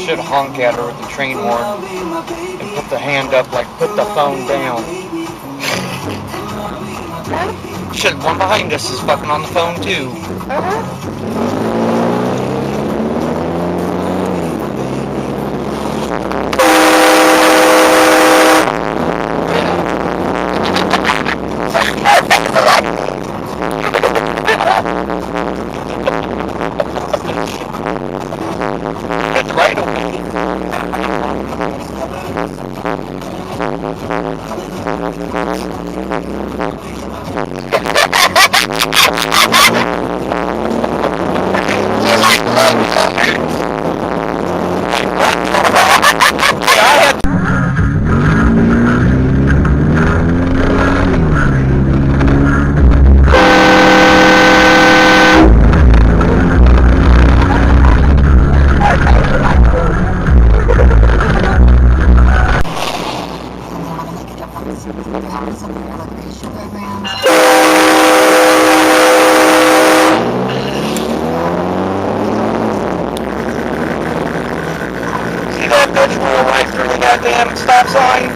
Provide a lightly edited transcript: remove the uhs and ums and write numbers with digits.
Should honk at her with the train horn and put the hand up like put the phone down. Shit, one behind us is fucking on the phone too. That's right away. Right through the goddamn stop sign.